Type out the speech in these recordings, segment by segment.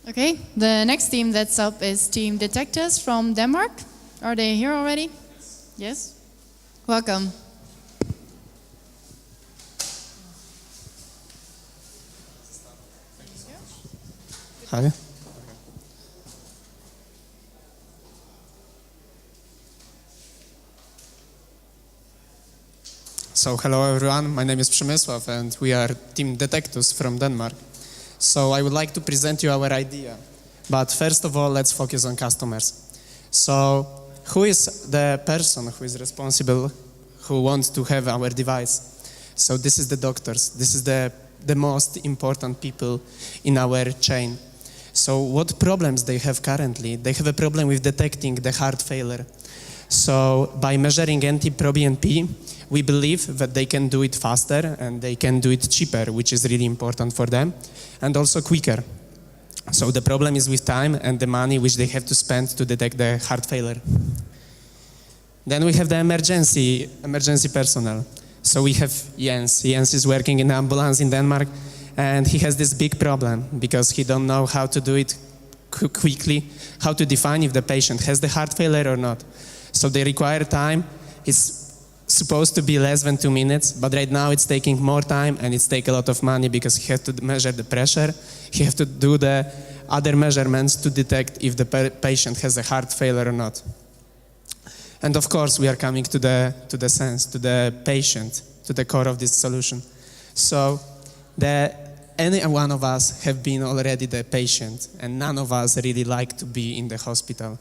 Okay, the next team that's up is Team DeTectUs from Denmark. Are they here already? Yes? Welcome. Hi. So hello everyone, my name is Przemysław and we are Team DeTectUs from Denmark. So I would like to present you our idea. But first of all, let's focus on customers. So who is the person who is responsible, who wants to have our device? So this is the doctors. This is the most important people in our chain. So what problems they have currently? They have a problem with detecting the heart failure. So by measuring NT-proBNP, we believe that they can do it faster and they can do it cheaper, which is really important for them, and also quicker. So the problem is with time and the money which they have to spend to detect the heart failure. Then we have the emergency personnel. So we have Jens. Jens is working in an ambulance in Denmark, and he has this big problem because he don't know how to do it quickly, how to define if the patient has the heart failure or not. So they require time. It's supposed to be less than 2 minutes, but right now it's taking more time and it's taking a lot of money because he has to measure the pressure, he has to do the other measurements to detect if the patient has a heart failure or not. And of course we are coming to the patient, to the core of this solution. So any one of us have been already the patient and none of us really like to be in the hospital.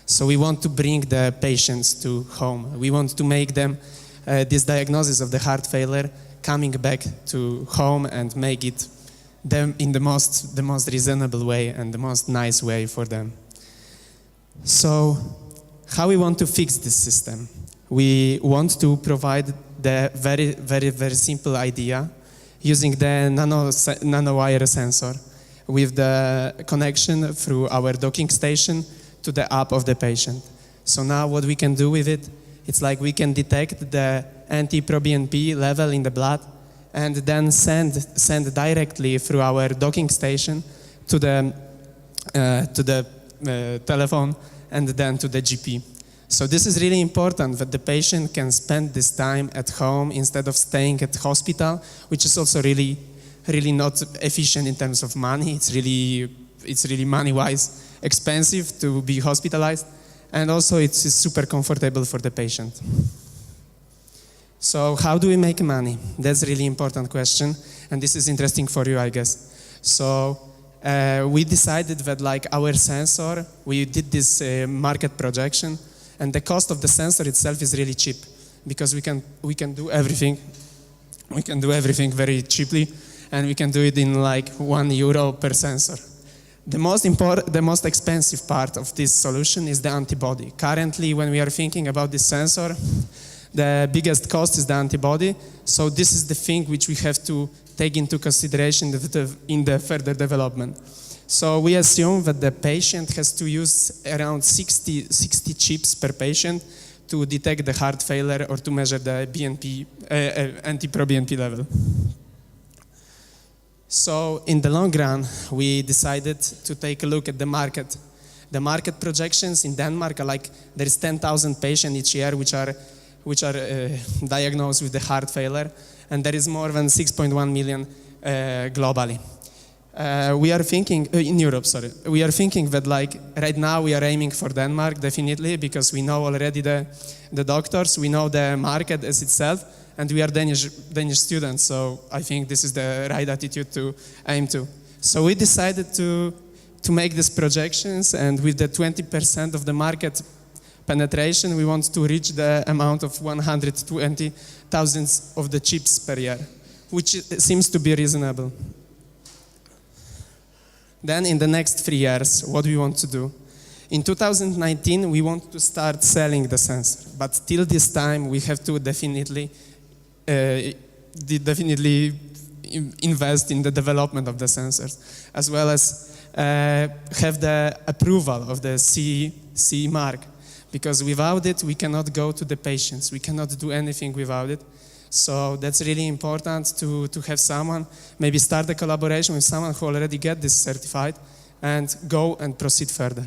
So we want to bring the patients to home. We want to make them this diagnosis of the heart failure coming back to home and make it them in the most reasonable way and the most nice way for them. So how we want to fix this system? We want to provide the very simple idea using the nanowire sensor with the connection through our docking station to the app of the patient. So now what we can do with it, it's like we can detect the NT-proBNP level in the blood and then send directly through our docking station to the telephone and then to the GP. So this is really important that the patient can spend this time at home instead of staying at hospital, which is also really not efficient in terms of money. It's really money-wise expensive to be hospitalized, and also it's super comfortable for the patient. So how do we make money? That's a really important question, and this is interesting for you, I guess. So we decided that like our sensor, we did this market projection, and the cost of the sensor itself is really cheap because we can do everything. We can do everything very cheaply, and we can do it in like €1 per sensor. The most expensive part of this solution is the antibody. Currently, when we are thinking about this sensor, the biggest cost is the antibody. So this is the thing which we have to take into consideration in the further development. So we assume that the patient has to use around 60 chips per patient to detect the heart failure or to measure the NT-proBNP level. So in the long run, we decided to take a look at the market. The market projections in Denmark are like there is 10,000 patients each year which are diagnosed with the heart failure, and there is more than 6.1 million globally. We are thinking in Europe. Sorry, we are thinking that like right now we are aiming for Denmark definitely because we know already the doctors, we know the market as itself. And we are Danish students, so I think this is the right attitude to aim to. So we decided to make these projections, and with the 20% of the market penetration, we want to reach the amount of 120,000 of the chips per year, which seems to be reasonable. Then in the next 3 years, what we want to do? In 2019, we want to start selling the sensor, but till this time, we have to definitely invest in the development of the sensors, as well as have the approval of the CE mark, because without it, we cannot go to the patients. We cannot do anything without it. So that's really important to have someone, maybe start a collaboration with someone who already get this certified, and go and proceed further.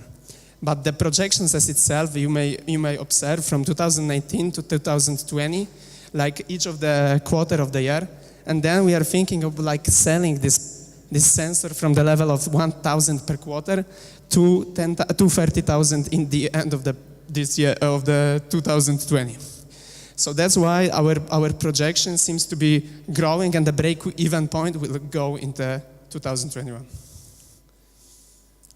But the projections as itself, you may observe from 2019 to 2020, like each of the quarter of the year, and then we are thinking of like selling this sensor from the level of 1,000 per quarter to 30,000 in the end of this year of the 2020. So that's why our projection seems to be growing, and the break-even point will go into 2021.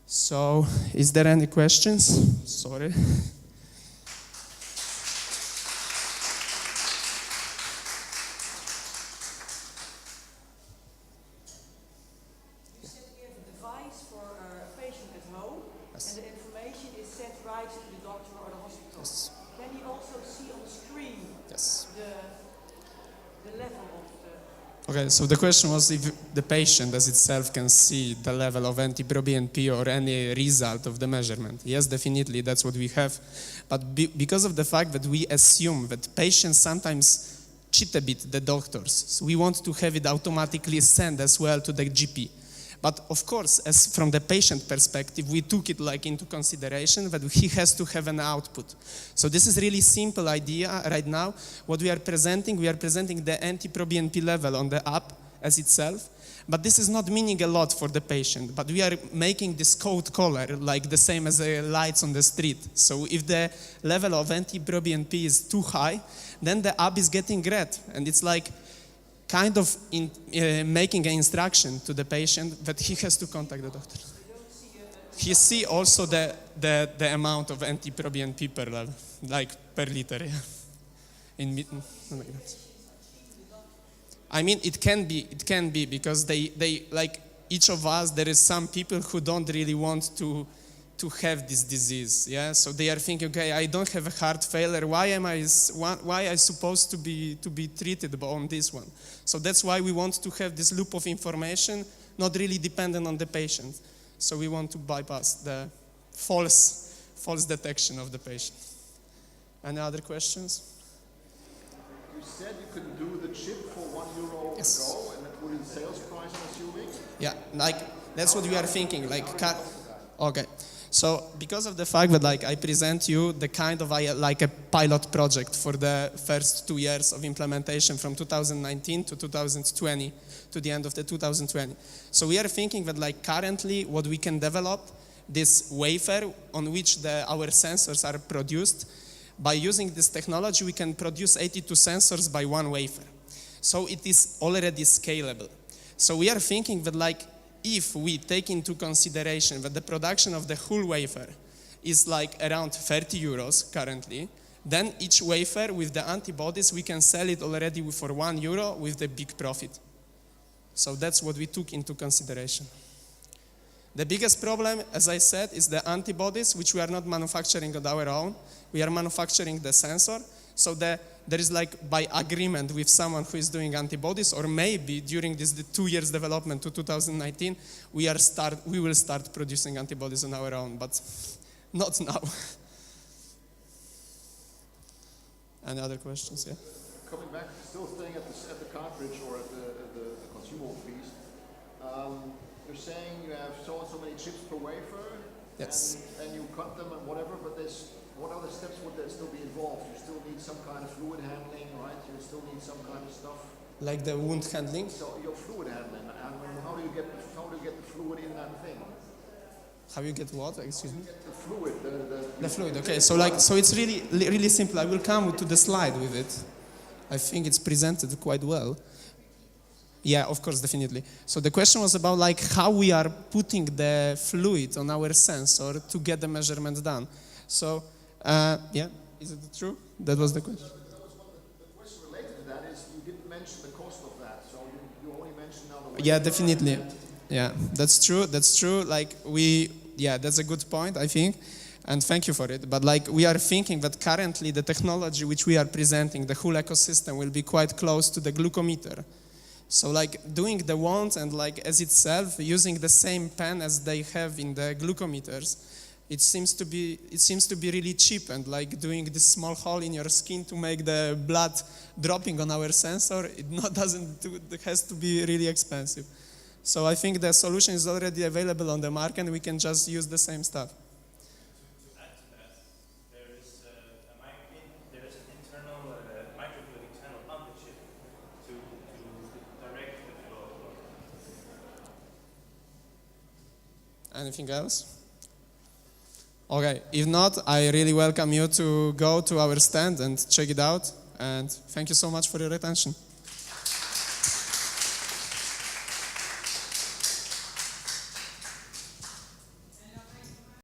So, is there any questions? Sorry. Okay, so the question was if the patient as itself can see the level of NT-proBNP or any result of the measurement. Yes, definitely, that's what we have. But because of the fact that we assume that patients sometimes cheat a bit the doctors, so we want to have it automatically sent as well to the GP. But of course, as from the patient perspective, we took it like into consideration that he has to have an output. So this is really simple idea right now. What we are presenting the NT-proBNP level on the app as itself. But this is not meaning a lot for the patient. But we are making this code color like the same as the lights on the street. So if the level of NT-proBNP is too high, then the app is getting red. And it's like kind of making an instruction to the patient that he has to contact the doctor. He see also the amount of NT-proBNP per level, like per liter, yeah. I mean, it can be because they like each of us, there is some people who don't really want to have this disease, yeah. So they are thinking, okay, I don't have a heart failure. Why am I supposed to be treated on this one? So that's why we want to have this loop of information, not really dependent on the patient. So we want to bypass the false detection of the patient. Any other questions? You said you could do the chip for €1 Yes. a go, and that would be sales price, I'm assuming? Yeah, like that's what we are thinking. Like, okay. So because of the fact that like I present you the kind of like a pilot project for the first 2 years of implementation from 2019 to 2020 to the end of the 2020. So we are thinking that like currently what we can develop this wafer on which our sensors are produced. By using this technology we can produce 82 sensors by one wafer. So it is already scalable. So we are thinking that like if we take into consideration that the production of the whole wafer is like around €30 currently, then each wafer with the antibodies, we can sell it already for €1 with the big profit. So that's what we took into consideration. The biggest problem, as I said, is the antibodies, which we are not manufacturing on our own. We are manufacturing the sensor. So there is like by agreement with someone who is doing antibodies, or maybe during the 2 years development to 2019, we will start producing antibodies on our own, but not now. Any other questions? Yeah. Coming back, still staying at the cartridge or at the consumable piece. You're saying you have so and so many chips per wafer, Yes. and you cut them and whatever, but what other steps would there still be involved? You still need some kind of fluid handling, right? You still need some kind of stuff. Like the wound handling? So your fluid handling, how do you get the fluid in that thing? How you get what? Excuse me? The fluid, The fluid, okay. So it's really simple. I will come to the slide with it. I think it's presented quite well. Yeah, of course, definitely. So the question was about like how we are putting the fluid on our sensor to get the measurement done. So, yeah, is it true? That was the question. The question related to that is you didn't mention the cost of that, so you only mentioned now the. Yeah, definitely. Yeah, that's true. Like that's a good point, I think. And thank you for it. But like we are thinking that currently the technology which we are presenting, the whole ecosystem will be quite close to the glucometer. So like doing the wand and like as itself, using the same pen as they have in the glucometers, it seems to be really cheap, and like doing this small hole in your skin to make the blood dropping on our sensor, it has to be really expensive. So I think the solution is already available on the market and we can just use the same stuff. To add to that, there is an internal microfluidic channel on the chip to direct the flow of water. Anything else? Okay, if not, I really welcome you to go to our stand and check it out. And thank you so much for your attention.